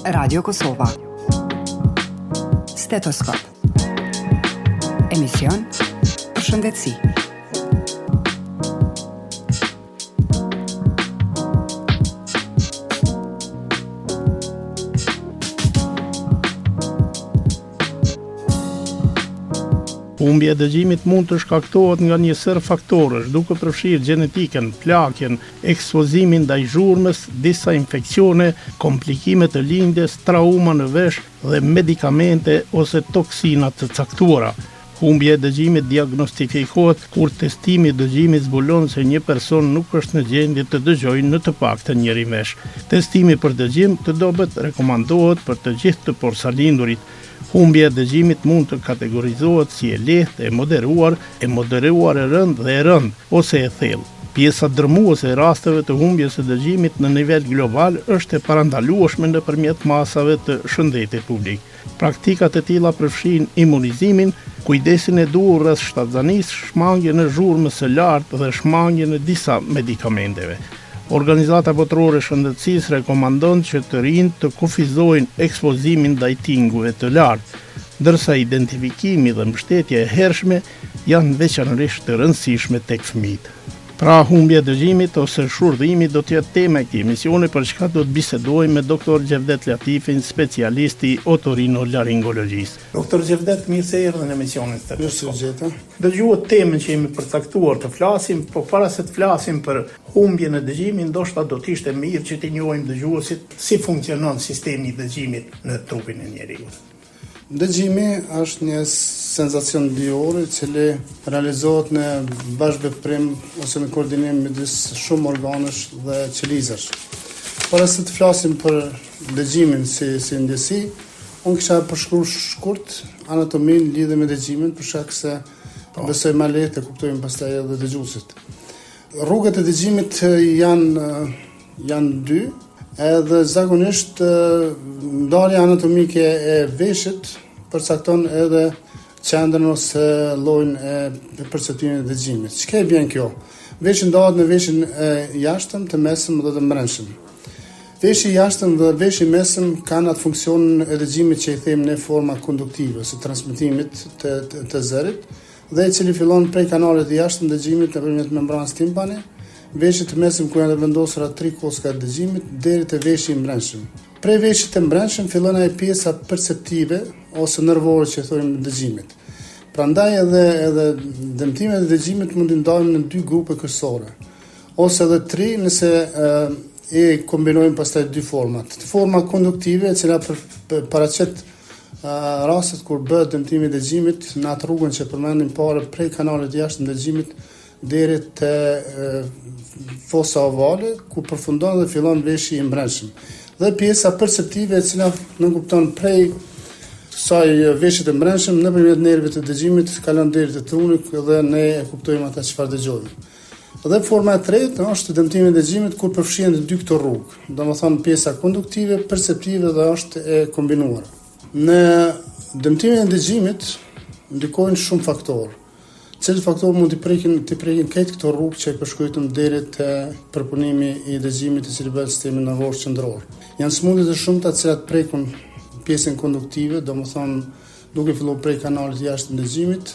Radio Kosova. Stetoskop. Emision për shëndetësi. Humbja e dëgjimit mund të shkaktohet nga një sër faktorësh, duke përfshirë gjenetikën, plagjen, ekspozimin ndaj zhurmës, disa infeksione, komplikime të lindjes, trauma në vesh dhe medikamente ose toksina të caktuara. Humbja e dëgjimit diagnostifikohet kur testimi i dëgjimit zbulon se një person nuk është në gjendje të dëgjojë në të paktën njëri vesh. Testimi për dëgjim të dobët rekomandohet për të gjithë të porsalindurit. Humbja e dëgjimit mund të kategorizohet si e lehtë, e moderuar e rënd dhe e rënd, ose e thellë. Pjesa dërmuese e rasteve të humbjes së dëgjimit në nivel global është e parandalueshme nëpërmjet masave të shëndetit publik. Praktikat e tilla përfshin imunizimin, kujdesin e duhur rreth shtatzanisë, shmangjen e zhurmës së lartë dhe shmangjen e disa medikamenteve. Organizata Botërore e Shëndetësisë rekomandon që të rinjt të kufizojnë ekspozimin ndaj tingujve të lartë, ndërsa identifikimi dhe mbështetja e hershme janë veçanërisht të rëndësishme tek fëmijët. Pra, humbja e dëgjimit ose shurdhimi do të jetë tema e këtij emisioni, për çka do të bisedojmë me doktor Gjevdet Latifin, specialisti otorinolaringologjisë. Doktor Gjevdet, mirë se erdhën në emisionin tonë. Dëgjuat temën që jemi përcaktuar të flasim, po para se të flasim për humbjen e dëgjimit, ndoshta do të ishte mirë që të njohim dëgjuesit si funksionon sistemi i dëgjimit në trupin e njeriu. Dëgjimi është një sensacion bijor i cili realizohet në bashkëveprim ose në koordinim midis shumë organesh dhe qelizësh. Para se të flasim për dëgjimin si ndjesi, unë kisha përshkruar shkurt anatominë lidhe me dëgjimin, për shkak se besoj më lehtë të kuptojmë pastaj edhe dëgjuesit. Rrugët e dëgjimit janë dy. Edhe zakonisht ndarja anatomike e veshit përcakton edhe qendrën ose llojin e perceptimit të dëgjimit. Çka e bën kjo? Veshi ndahet në veshin e jashtëm, të mesëm dhe të brendshëm. Veshi i jashtëm dhe veshi i mesëm kanë atë funksionin e dëgjimit që i themi në forma konduktive, ose transmetimit të zërit, dhe i cili fillon prej kanalit të jashtëm të dëgjimit nëpërmjet membranës timpani, veshit të mesëm ku janë vendosura 3 koska të dëgjimit deri te veshi i brendshëm. Prej veshit të brendshëm fillon ai pjesa perceptive ose nervore që thonë dëgjimit. Prandaj edhe dëmtimet e dëgjimit mund të ndahen në 2 grupe kryesore, ose edhe 3 nëse e kombinojmë pastaj 2 format. Forma konduktive e cila paraqet rastet kur bëhet dëmtimi i dëgjimit në atë rrugën që përmendim parë prej kanalit të jashtëm të dëgjimit deri te fosa ovale, ku përfundon dhe fillon veshi i brendshëm. Dhe pjesa perceptive e cila në kupton prej kësaj veshit të brendshëm nëpërmjet nervit të dëgjimit kalon deri te truni dhe ne e kuptojmë atë çfarë dëgjojmë. Dhe forma e tretë është dëmtimi i dëgjimit kur përfshihen të dy këto rrugë, domethënë pjesa konduktive, perceptive dhe është e kombinuar. Në dëmtimin e dëgjimit ndikojnë shumë faktorë. Cilë faktor mund të prekin këtë këto rrugë që e përshkruajtëm deri te përpunimi i dëgjimit i cili bëhet sistemi nervor qendror. Janë sëmundje të shumta të cilat prekun pjesën konduktive, domethënë duke filluar prej kanalit të jashtëm të dëgjimit,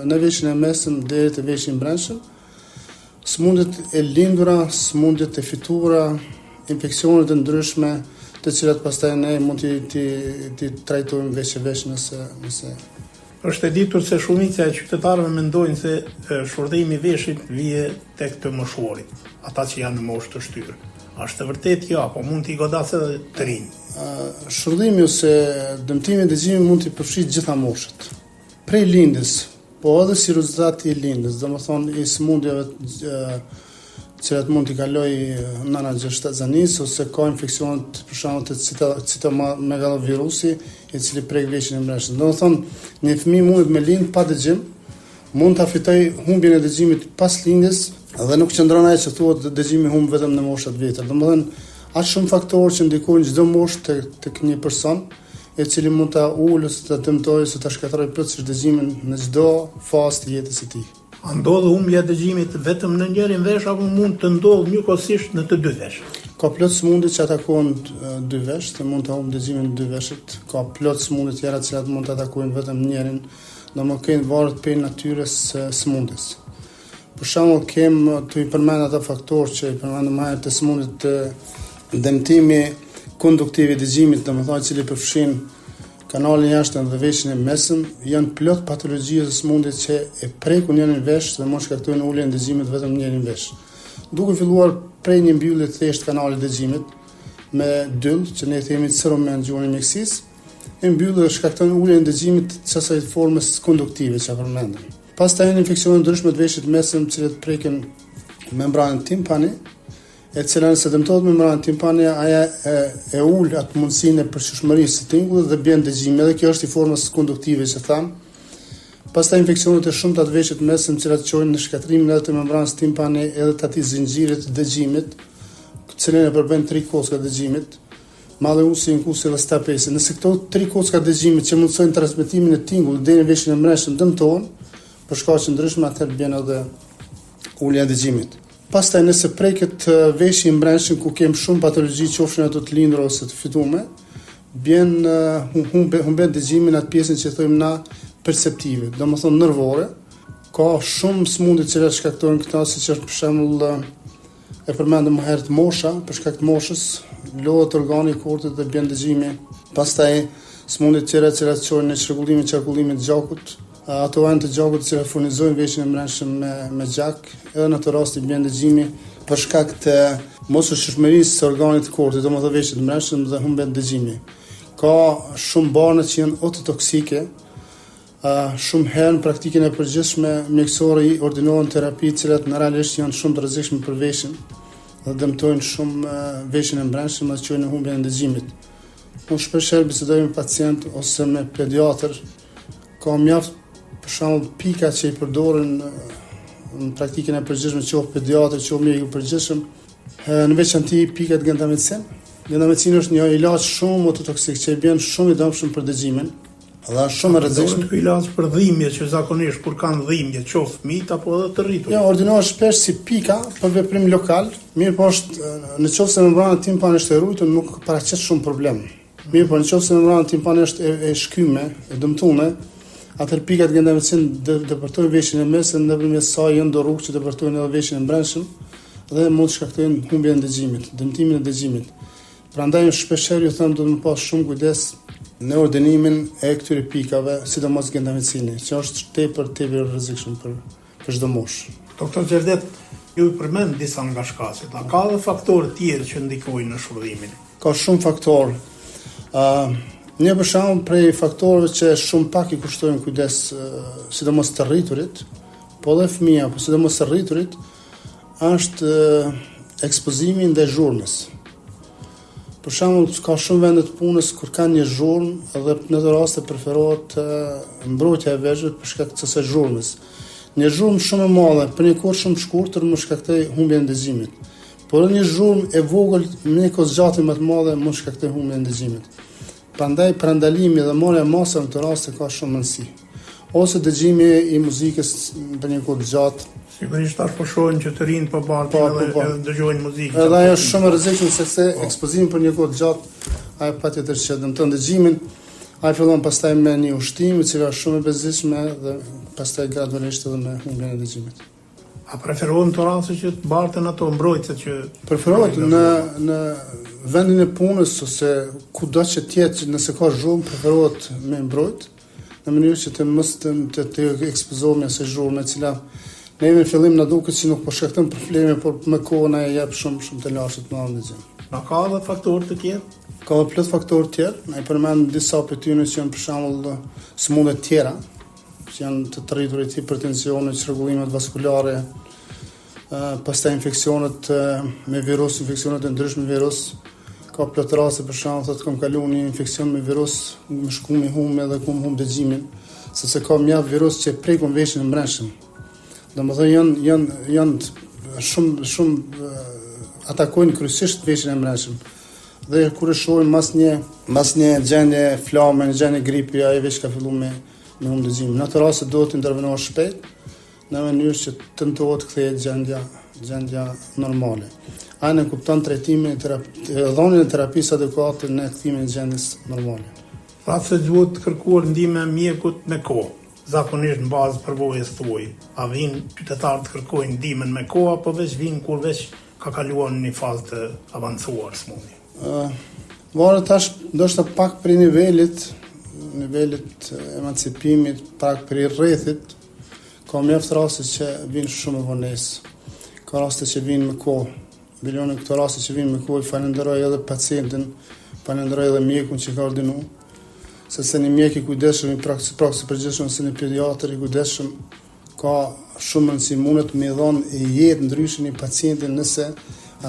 në veshin e mesëm deri te veshi i brendshëm. Sëmundjet e lindura, sëmundjet e fitura, infeksionet të ndryshme, të cilat pastaj ne mund t'i trajtojmë veç nëse Është e ditur se shumica e qytetarëve mendojnë se shurdhimi i veshit vije tek të moshuarit, ata që janë në moshë të shtyrë. Është vërtet jo, apo mund t'i godasë edhe të rinj? Shurdhimi ose dëmtimi i dëgjimit mund t'i përfshijë gjitha moshët. Prej lindjes, po edhe si rezultat i lindjes, domethënë i sëmundjeve që mund t'i kaloj nëna gjashtatzanisë ose ka infeksionet për shembull të citomegalovirusi i cili prek veshin e brendshëm. Domethënë, një fëmijë mund të lind pa dëgjim, mund ta fitojë humbjen e dëgjimit pas lindjes dhe nuk qëndron ajo që thuhet dëgjimi humb vetëm në moshat vjetër. Domethënë, aq shumë faktorë që ndikojnë çdo moshë tek një person, i cili mund ta ulë ose ta dëmtojë ose ta shkatërrojë plotësisht dëgjimin në çdo fazë të jetës së tij. A ndodhë humbja e dëgjimit vetëm në njërin vesh apo mund të ndodhë njëkohësisht në të dy vesh? Ka plot sëmundje që atakojnë dy vesh, të mund të humbë dëgjimin në dy veshët. Ka plot sëmundje tjera që mund të atakojnë vetëm njërin, domethënë varet për natyrës së sëmundjes. Për shembull, të i përmend ata faktorë që i përmendëm më herët të sëmundjet të dëmtimi konduktiv i dëgjimit, domethënë cili përfshin kanalin jashtëm dhe veshin e mesëm, janë plot patologji dhe sëmundje që e prekun njërin vesh dhe mund shkaktojnë uljen e dëgjimit vetëm njërin vesh. Duke filluar prej një mbyllje të thjeshtë kanalit dëgjimit me dyll, që ne themi cerumen në gjuhën e mjekësisë, e mbyllë dhe shkakton uljen e dëgjimit të kësaj formës konduktive që përmendëm. Pastaj janë infeksione ndryshme të veshit mesëm, të cilat prekin membranën timpani, e cila nëse dëmtohet membrana timpani, aja e ul atë mundësinë e përshtatshmërisë së tingullit dhe bën dëgjim. Edhe kjo është i formës konduktive që tham. Pastaj infeksionet e shumta të veshit mesëm, të cilat çojnë në shkatrimin edhe të membranës timpani edhe të atij zinxhirit të dëgjimit, të cilën e përbën 3 kocka dëgjimit, maleusi, inkusi dhe stapesi. Nëse këto 3 kocka dëgjimit që mundsojnë transmetimin e tingullit deri në veshin e mbrëmshëm dëmtohen, për shkaqe ndryshme, atëherë bën edhe ulja e dëgjimit. Pastaj nëse preket veshi i mbrëmshëm ku kem shumë patologji, qofshin ato të lindra ose të fitume, bën humben dëgjimin atë pjesën që thojmë na perceptive, domethënë nervore. Ka shumë sëmundje që shkaktojnë këta, siç është për shembull e përmendëm më herët mosha, për shkak të moshës lohet organi i kortit dhe bën dëgjimi. Pastaj sëmundje të tjera që çojnë në çrregullimin e qarkullimit të gjakut, ato janë të gjakut që furnizojnë veshin e mbrëmshëm me gjak, edhe në atë rast i bën dëgjimi për shkak të mosshmërisë së organit të kortit, domethënë veshit të mbrëmshëm dhe humben dëgjimi. Ka shumë barne që janë ototoksike. Shumë herë në praktikën e përgjithshme mjekësore i ordinohen terapi të cilat realisht janë shumë të rrezikshme për veshin dhe dëmtojnë shumë veshin e mbrëmshëm dhe çojnë në humbjen e dëgjimit. Unë shpesh bisedoj me pacient ose me pediatër, ka mjaft për shembull pika që i përdoren në praktikën e përgjithshme, qoftë pediatër, qoftë mjek i përgjithshëm, në veçanti pikat gentamicin. Gentamicin është një ilaç shumë ototoksik që i bën shumë i dëmshëm për dëgjimin. Dhe është shumë e rrezikshme. Ky ilaç për dhimbje që zakonisht kur kanë dhimbje, qoftë fëmijë apo edhe të rritur. Ja, ordinohet shpesh si pika për veprim lokal. Mirë po është nëse membrana timpani është e ruajtur, nuk paraqet shumë problem. Mirë po nëse membrana timpani është e shkyme, e dëmtuar, atëherë pikat gentamicin depërtojnë veshin e mesëm nëpërmjet saj janë do rrugë që depërtojnë edhe veshin e mbrëmshëm dhe mund të shkaktojnë humbjen e dëgjimit, dëmtimin e dëgjimit. Prandaj shpeshherë ju them do të pas shumë kujdes në ordinimin e këtyre pikave, sidomos gentamicini, që është tepër rrezikshëm për çdo moshë. Doktor Xherdet, ju i përmend disa nga shkaqet. A ka edhe faktorë tjerë që ndikojnë në shërbëtimin? Ka shumë faktorë. Një për shembull prej faktorëve që shumë pak i kushtojnë kujdes, sidomos të rriturit, po dhe fëmija, po sidomos të rriturit, është ekspozimi ndaj zhurmës. Për shembull, ka shumë vende të punës kur kanë një zhurmë dhe në të raste preferohet mbrojtja e veçve për shkak të kësaj zhurmës. Një zhurmë shumë e madhe për një kohë shumë të shkurtër mund shkaktojë humbjen e dëgjimit. Por një zhurmë e vogël me një kohë zgjatje më të madhe mund shkaktojë humbjen e dëgjimit. Prandaj parandalimi dhe marrja e masave në të raste ka shumë rëndësi. Ose dëgjimi i muzikës për një kohë të gjatë. Sigurisht tash po shohin që të rinë po bartin dhe dëgjojnë muzikë. Edhe ajo është shumë e rrezikshme sepse ekspozimi për një kohë të gjatë ai patjetër që dëmton dëgjimin, ai fillon pastaj me një ushtim i cili është shumë e bezishme dhe pastaj gradualisht edhe me humbjen e dëgjimit. A preferohen të raste që të barten ato mbrojtëse që preferohet në vendin e punës ose kudo që të jetë, nëse ka zhurmë preferohet me mbrojt në mënyrë që të mos të ekspozohemi asaj zhurme e cila neve në fillim na duket si nuk po shkakton probleme, por me kohën ai jep shumë të lashtë të mëndë dëgjim. Na ka edhe faktorë të tjerë? Ka edhe plot faktorë të tjerë. Ne përmend disa prej tyre që janë për shembull sëmundje të tjera, që janë të rriturit, hipertensioni, çrregullimet vaskulare, pastaj infeksionet me virus, infeksionet e ndryshme virus. Ka plot raste për shembull thotë kam kaluar një infeksion me virus, më shkumi humbje dhe kum humb dëgjimin, sepse ka mjaft virus që prekun veshin e mbrëmshëm. Domethënë janë shumë atakojnë kryesisht veshin e mbrëmshëm. Dhe kur e shohim mas një gjendje flame, një gjendje gripi, ai veç ka filluar me humbje dëgjimi. Në atë rast duhet të intervenohet shpejt në mënyrë që tentohet kthehet gjendja normale. Ai në kupton trajtimin dhënien e terapisë adekuate në kthimin e gjendjes normale. Pra se duhet të kërkuar ndihmë mjekut me kohë. Zakonisht në bazë përvojës tuaj, a vinë qytetarët të kërkojnë ndihmën me kohë apo veç vinë kur veç ka kaluar në një fazë të avancuar smundje? Varet tash ndoshta pak për nivelit emancipimit, pak për rrethit, ka mjaft raste që vinë shumë vonesë. Ka raste që vinë me kohë. Bilioni këto raste që vinë me kohë, falenderoj edhe pacientin, falenderoj edhe mjekun që ka ordinuar. Se një mjek i kujdesshëm, i praksi përgjithshëm, se një pediatër i kujdesshëm, ka shumë rëndësi mundet me dhënë jetë ndryshe një pacientin nëse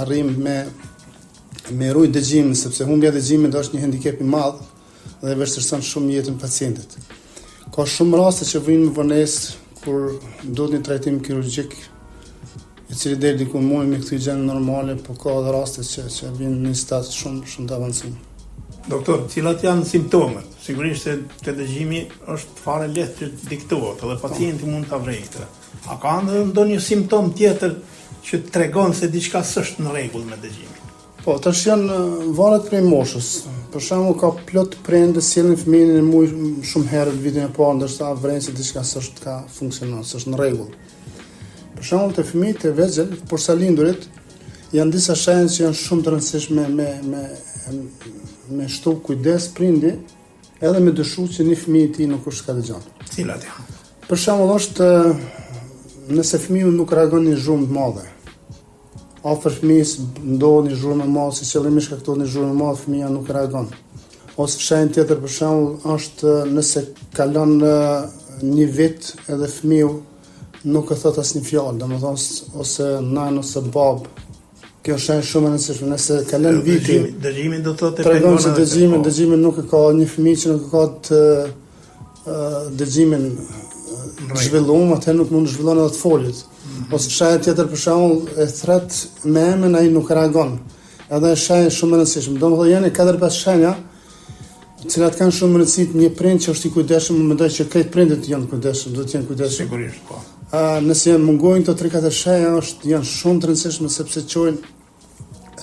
arrim me rujt dëgjimin, sepse humbja e dëgjimit është një handicap i madh dhe vështirëson shumë jetën e pacientit. Ka shumë raste që vijnë me vonesë kur duhet një trajtim kirurgjik, i cili deri diku mund me këtë gjendje normale, por ka edhe raste që vijnë në një stad shumë të avancuar. Doktor, cilat janë simptomet? Sigurisht se të dëgjimi është fare lehtë të diktohet, edhe pacienti mund ta vrejë këtë. A ka ndonjë simptom tjetër që tregon se diçka s'është në rregull me dëgjimin? Po, tash janë varet prej moshës. Për shembull, ka plot prindë sjellin fëmijën në muaj shumë herë vitin e parë, ndërsa vrejnë se diçka s'është ka funksionon, s'është në rregull. Për shembull, te fëmijët e vegjël, por sa lindurit, janë disa shenjë që janë shumë të rëndësishme me shtu kujdes prindi, edhe me dëshu që një fëmijë i tij nuk është ka dëgjon. Cilat janë? Për shembull, është nëse fëmiu nuk reagon një zhurmë të madhe. Afër fëmijës ndodh një zhurmë e madhe, si qëllimisht shkaktohet një zhurmë e madhe, fëmia nuk reagon. Ose shenjë tjetër për shembull është nëse kalon një vit edhe fëmiu nuk e thot asnjë fjalë, domethënë ose nan ose bab. Kjo është shumë e rëndësishme. Nëse kalon viti, dëgjimi do thotë tregon se dëgjimi nuk e ka një fëmijë që nuk e ka të dëgjimin zhvilluar, atë nuk mund të zhvillon edhe të folit. Ose shenjë tjetër për shembull e thret me emrin ai nuk reagon. Edhe shenjë shumë e rëndësishme. Domethënë janë 4-5 shenja të cilat kanë shumë rëndësi një prind që është i kujdesshëm, mendoj që këtë prindët janë kujdesshëm, duhet të jenë kujdesshëm. Sigurisht po. Nëse mungojnë këto 3-4 shenja janë shumë të rëndësishme sepse çojnë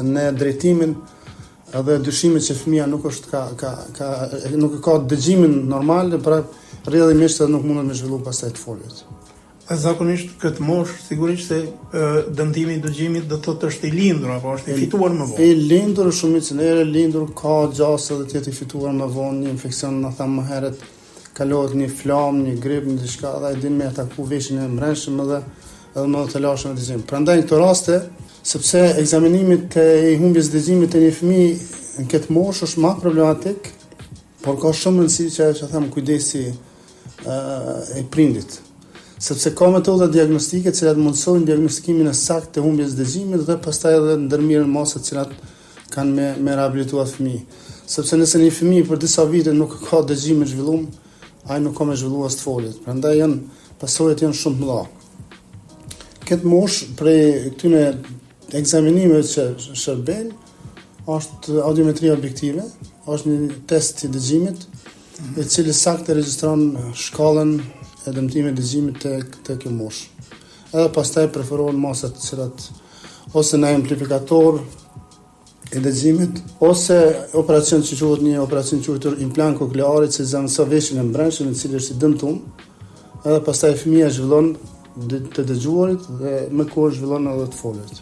në drejtimin edhe dyshimin që fëmia nuk është nuk ka dëgjimin normal, pra rrjedhimisht nuk mundet me zhvillu pastaj të foljet. Zakonisht këtë moshë sigurisht se dëmtimi i dëgjimit do të thotë është i lindur apo është i fituar më vonë. I lindur shumicën e herë lindur ka gjasë edhe të jetë i fituar më vonë, një infeksion na tham më herët, kalohet një flamë, një grip, një diçka dhe ai din me ataku veshin e mbrëmshëm edhe më të lashëm e dëgjimit. Prandaj në këto raste, sepse ekzaminimit i humbjes dëgjimit të një fëmijë në këtë moshë është më problematik, por ka shumë rëndësi që them kujdesi e prindit. Sepse ka metoda diagnostike të cilat mundsojnë diagnostikimin e saktë të humbjes dëgjimit dhe pastaj edhe ndërmirën masat të cilat kanë me rehabilituar fëmijë. Sepse nëse një fëmijë për disa vite nuk ka dëgjim të zhvilluar, ai nuk ka me zhvilluar të foljet. Prandaj pasojat janë shumë të mëdha. Këtë moshë prej këtyre ekzaminimeve që shërbejnë është audiometria objektive, është një test i dëgjimit, i cili saktë regjistron shkallën e dëmtimit të dëgjimit të kjo moshë. Edhe pastaj preferohen masat të cilat ose në amplifikator e dëgjimit, ose operacion që quhet një operacion quhet implant koklear, që zamëson veshin e mbrëmshëm, i cili është i dëmtuar, edhe pastaj fëmia zhvillon të dëgjuarit dhe më kohë zhvillon edhe të foljet.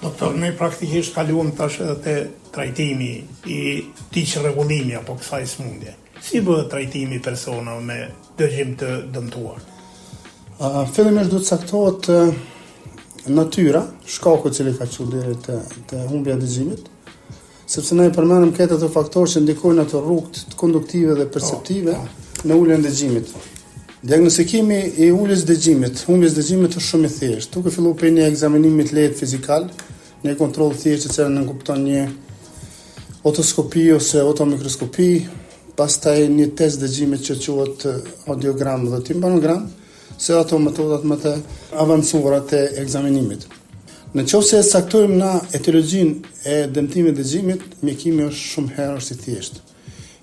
Doktor, ne praktikisht kaluam tash edhe te trajtimi i këtij rregullimi apo kësaj smundje. Si bëhet trajtimi personave me dëgjim të dëmtuar? Fillimisht duhet caktohet natyra, shkaku i cili ka qenë deri te humbja e dëgjimit, sepse ne përmendëm këtë ato faktorë që ndikojnë ato rrugë konduktive dhe perceptive në uljen e dëgjimit. Diagnostikimi i uljes dëgjimit, humbjes dëgjimit është shumë i thjeshtë. Duke filluar prej një ekzaminimi të lehtë fizikal, një kontroll thjesht që nënkupton një otoskopi ose otomikroskopi, pastaj një test dëgjimit që quhet audiogram dhe timpanogram, se ato metodat më të avancuara të ekzaminimit. Në qoftë se saktojmë na etiologjinë e dëmtimit të dëgjimit, mjekimi është shumë herë i thjeshtë.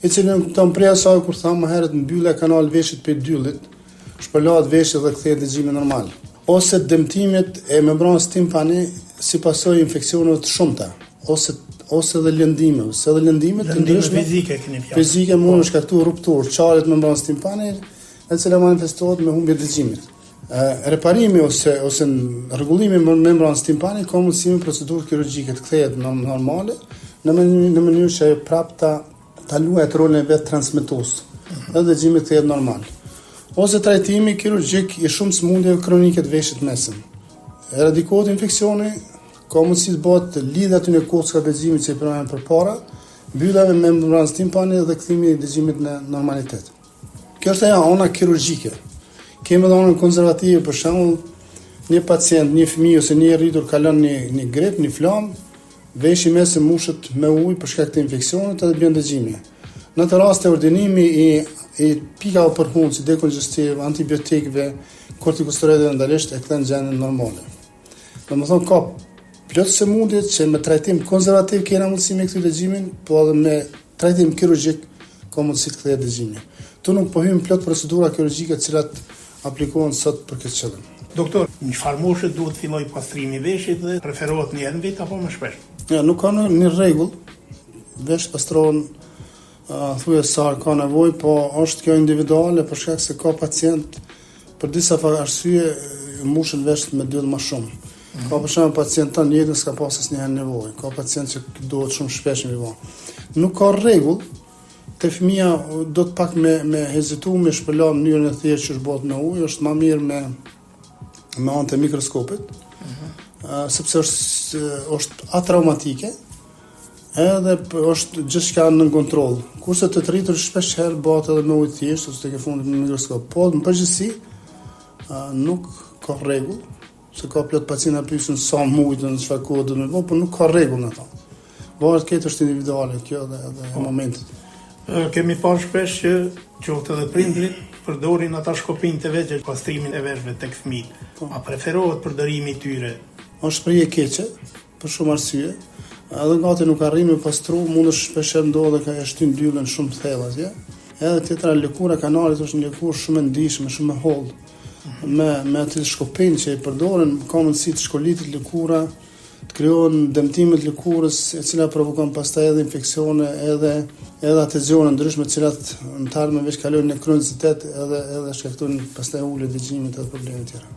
I cili nënkupton prej asaj kur thamë më herët mbyllja e kanal veshit për dyllit, shpërlahet veshit dhe kthehet dëgjimi normal. Ose dëmtimet e membranës timpani si pasojë infeksioneve të shumta, ose dhe lëndime, të ndryshme fizike keni fjalë. Fizike mund të shkaktojë rupturë, çarje të membranës timpani, e cila manifestohet me humbje dëgjimit. Reparimi ose rregullimi i membranës timpani ka mundësi me procedurë kirurgjike të kthehet normale në mënyrë që ajo prapë ta luajë rolin e vet transmetues. Dhe dëgjimi kthehet normal. Ose trajtimi kirurgjik i shumë sëmundjeve kronike të veshit mesëm. Eradikohet infeksioni, ka mundësi të bëhet lidhja aty në kocka të dëgjimit që i përmendëm përpara, mbyllja me membranës timpani dhe kthimi i dëgjimit në normalitet. Kjo është ajo ana kirurgjike. Kemi edhe anën konservative, për shembull, një pacient, një fëmijë ose një rritur kalon një grip, një flamë, veshi mesëm mushet me ujë për shkak të infeksionit edhe bën dëgjimi. Në të raste ordinimi i pikave përpunë si dekongestiv, antibiotikëve, kortikosteroidëve ndalisht e kthen gjendjen normale. Domethënë ka plot sëmundje që me trajtim konservativ kena mundësi me këtë dëgjimin, po edhe me trajtim kirurgjik ka mundësi të kthehet dëgjimi. Tu nuk po hym plot procedura kirurgjike të cilat aplikohen sot për këtë qëllim. Doktor, në çfarë moshe duhet filloj pastrimi i veshit dhe preferohet një herë në vit apo më shpesh? Ja, nuk ka një rregull. Vesh pastrohen thuaj sa ka nevojë, po është kjo individuale për shkak se ka pacient për disa arsye mushin vesht me 2 më shumë. Ka për shembull pacient tani jetën s'ka pas asnjëherë nevojë. Ka pacient që duhet shumë shpesh me vënë. Nuk ka rregull. Te fëmia do të pak me hezitu me shpëla në mënyrën e thjeshtë që është bëhet në ujë, është më mirë me anë të mikroskopit, sepse është atraumatike, edhe është gjithçka në kontroll. Kurse të rritur shpesh herë bëhet edhe me ujë thjesht ose tek fundit me mikroskop. Po në përgjithësi nuk ka rregull, se ka plot pacientë pyesin sa mujtë në çfarë kohë do të bëj, por nuk ka rregull në to. Bëhet këtë është individuale kjo edhe në momentin. Kemi parë shpesh që qoftë edhe prindrit përdorin ata shkopinjtë të vegjël pastrimin e veshëve tek fëmijët. A preferohet përdorimi i tyre? Është shprehje keqe për shumë arsye. Edhe gati nuk arrin me pastru, mundesh shpesh ndodhe ka e shtyn dyllën shumë thellë atje. Edhe tjetra lëkura kanalit është një lëkurë shumë e ndihshme, shumë e hollë. Me atë shkopinj që i përdoren, ka mundësi të shkolitet lëkura, të krijohen dëmtime të lëkurës, e cila provokon pastaj edhe infeksione, edhe atezione ndryshme, të cilat në të ardhmen veç kalojnë në kronicitet edhe shkaktojnë pastaj ulje dëgjimit edhe probleme të tjera.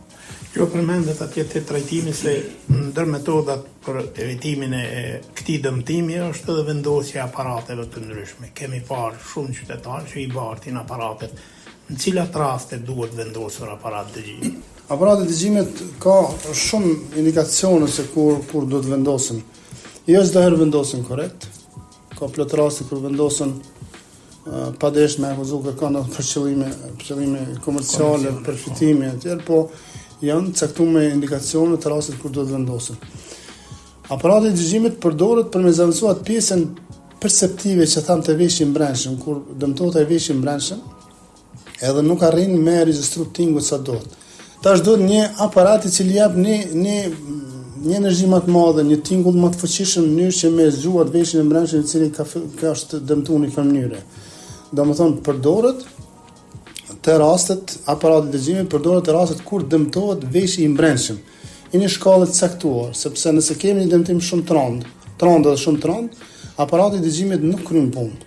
Jo përmendet atje te trajtimi se ndër metodat për evitimin e këtij dëmtimi është edhe vendosja e aparateve të ndryshme. Kemi parë shumë qytetarë që i bartin aparatet. Në cilat raste duhet vendosur aparat dëgjimi? Aparati dëgjimit ka shumë indikacione se kur do të vendosen. Jo çdo herë vendosen korrekt. Ka plot raste kur vendosen pa desh me akuzuar kërkon për qëllime komerciale, përfitime etj, po janë caktuar me indikacione të rastet kur do të vendosen. Aparati dëgjimit përdoret për me zaventsuar pjesën perceptive që thamë të veshit brendshëm, kur dëmtohet ai veshi brendshëm, edhe nuk arrin me regjistru tingut sa duhet. Tash duhet një aparat i cili jap një energji më të madhe, një tingull më të fuqishëm në mënyrë që me zgjuar veshin e brendshëm i cili ka është dëmtuar në këtë mënyrë. Domethënë përdoret të rastet, aparati dëgjimit përdoret të rastet kur dëmtohet veshi i brendshëm. Në një shkallë të caktuar, sepse nëse kemi një dëmtim shumë trondë dhe shumë trondë, aparati dëgjimit nuk kryen punë.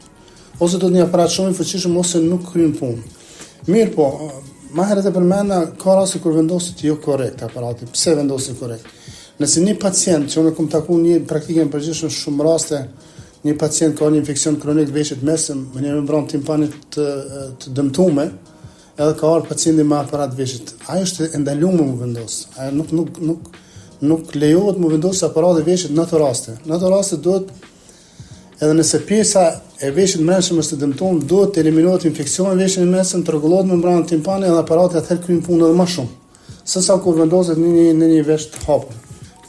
Ose do të një aparat shumë i fuqishëm ose nuk kryen punë. Mirë po, ma herët e përmenda, ka raste kur vendoset jo korrekt aparati. Pse vendoset korrekt? Nëse një pacient, që unë kom taku një praktike në përgjithshëm shumë raste, një pacient ka një infeksion kronik të veshit mesëm, me një membranë timpanit të dëmtume, edhe ka ardhur pacienti me aparat veshit. Ai është e ndaluar mu vendos. Ai nuk lejohet mu vendos aparati veshit në ato raste. Në ato raste duhet, edhe nëse pjesa e veshit brendshëm është e dëmtuar, duhet të eliminohet infeksioni në veshin e mesëm, të rregullohet membrana timpane edhe aparati atëherë kryen punë edhe më shumë. Sesa kur vendoset në një vesh të hapur.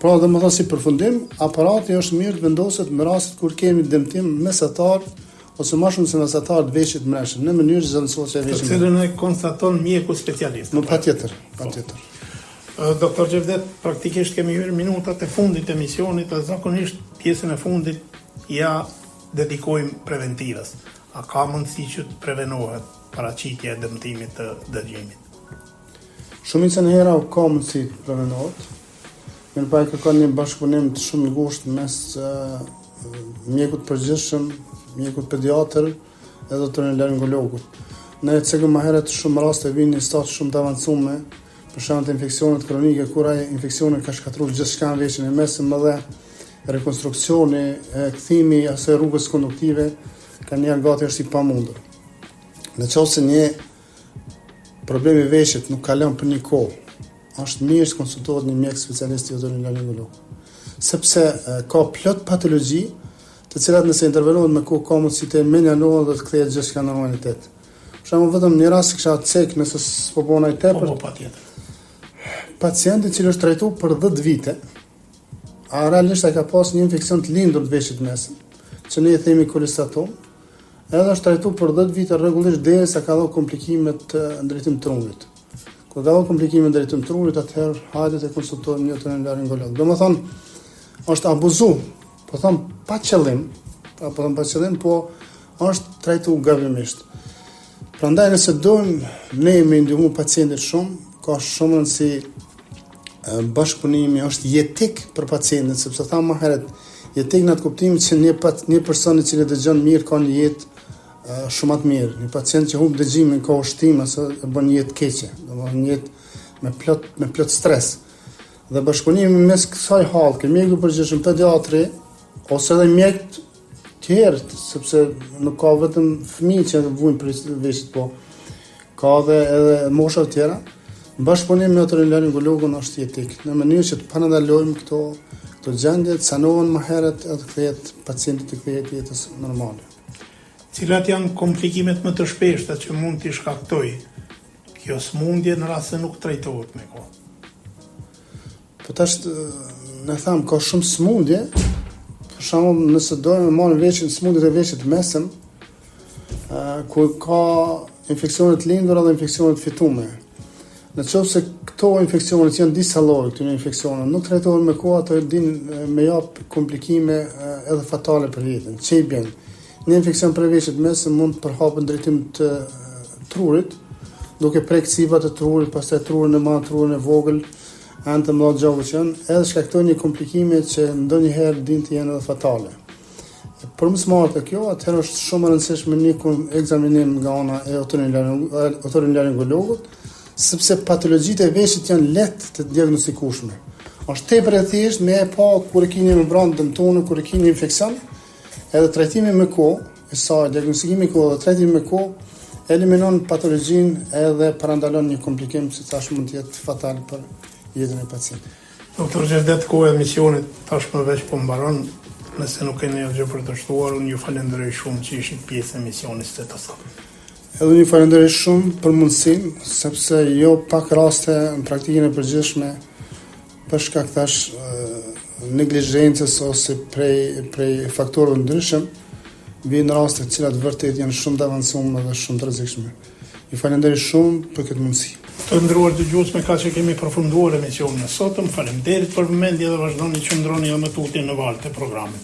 Pra domethënë si përfundim, aparati është mirë të vendoset në rastet kur kemi dëmtim mesatar ose më shumë se mesatar të veshit brendshëm, në mënyrë që zëvendësohet e veshin. Të cilën e konstaton mjeku specialist. Patjetër. Doktor Xhevdet, praktikisht kemi hyrë minutat e fundit të emisionit, dhe zakonisht pjesën e fundit ja dedikojmë preventivës. A ka mundësi që të prevenohet paraqitja e dëmtimit të dëgjimit? Shumicën e hera ka mundësi të prevenohet, mirë pa e kërkon një bashkëpunim të shumë ngushtë mes mjekut përgjithshëm, mjekut pediatër edhe otorinolaringologut. Ne cekëm më herët shumë raste vinë në stadë shumë të avancume, për shembull të infeksionet kronike, kur ai infeksioni ka shkatruar gjithçka në veshjen e mesëm dhe rekonstruksioni, kthimi i asaj rrugës konduktive ka një gati është i pamundur. Në qoftë se një problem i veshit nuk kalon për një kohë, është mirë të konsultohet një mjek specialist i otorinolaringolog, sepse ka plot patologji të cilat nëse intervenohet me kohë ka mundësi të menjanohen dhe të kthehet gjithçka në normalitet. Për shembull vetëm një rast kisha cek nëse s'po bëna i tepër. Pacienti i cili është trajtuar për 10 vite, a realisht ai ka pas një infeksion të lindur të veshit mesëm, që ne i themi kolestatom, edhe është trajtuar për 10 vite rregullisht derisa ka dhënë komplikime të ndërtim trunit. Kur ka dhënë komplikime të ndërtim trunit, atëherë hajde të konsultojmë një otorinolaringolog. Domethënë, është abuzu, po them pa qëllim, po është trajtuar gabimisht. Prandaj nëse dojmë ne me ndihmu pacientit shumë, ka shumë rëndësi bashkëpunimi është jetik për pacientin, sepse thamë më herët, jetik në atë kuptim që një person i cili dëgjon mirë ka një jetë shumë të mirë. Një pacient që humb dëgjimin ka ushtim ose e bën një jetë keqe, domethënë një jetë me plot stres. Dhe bashkëpunimi mes kësaj hallke, mjeku përgjithshëm pediatri ose edhe mjek tjerë, sepse nuk ka vetëm fëmijë që vujnë për veshit, po ka edhe mosha të tjera. Bashkëpunimi me otorinolaringologun është jetik, në mënyrë që të parandalojmë këto gjendje, të sanohen më herët edhe kthehet pacienti të kthehet jetës normale. Cilat janë komplikimet më të shpeshta që mund t'i shkaktojë kjo smundje në rast se nuk trajtohet me kohë? Po tash ne tham ka shumë smundje, për shembull nëse dojmë të marrim veshin smundjet e veshit mesëm, ku ka infeksione të lindura dhe infeksione të fitume. Në qoftë se këto infeksione që janë disa lloje këtyre infeksioneve nuk trajtohen me kohë, ato dinë me jap komplikime edhe fatale për jetën. Çe i bën? Një infeksion për veshit mesëm mund të përhapë ndërtim të trurit, duke prek civat e trurit, pastaj trurin e madh, trurin e vogël, anë të mëdha gjallë që janë, edhe shkaktojnë një komplikime që ndonjëherë dinë të jenë edhe fatale. Për më smartë kjo, atëherë është shumë e rëndësishme një ekzaminim nga ana e otorinolaringologut, sepse patologjitë e veshit janë lehtë të diagnostikueshme. Është tepër e thjeshtë me pa kur e keni në brand dëmtonë, kur e keni infeksion, edhe trajtimi me kohë, diagnostikimi me kohë dhe trajtimi me kohë eliminon patologjinë edhe parandalon një komplikim që tash mund të jetë fatal për jetën e pacientit. Doktor Gjerdet, kohë e emisionit tashmë veç po mbaron, nëse nuk keni gjë për të shtuar, unë ju falenderoj shumë që ishit pjesë e emisionit Stetoskop. Edhe unë ju falenderoj shumë për mundësinë, sepse jo pak raste në praktikën e përgjithshme për shkak tash neglizhencës ose prej faktorëve ndryshëm, vijnë raste të cilat vërtet janë shumë të avancuara dhe shumë të rrezikshme. Ju falenderoj shumë për këtë mundësi. Të nderuar dëgjues, me kaq që kemi përfunduar emisionin e sotëm. Faleminderit për vëmendje dhe vazhdoni që ndroni edhe më tutje në valët e programit.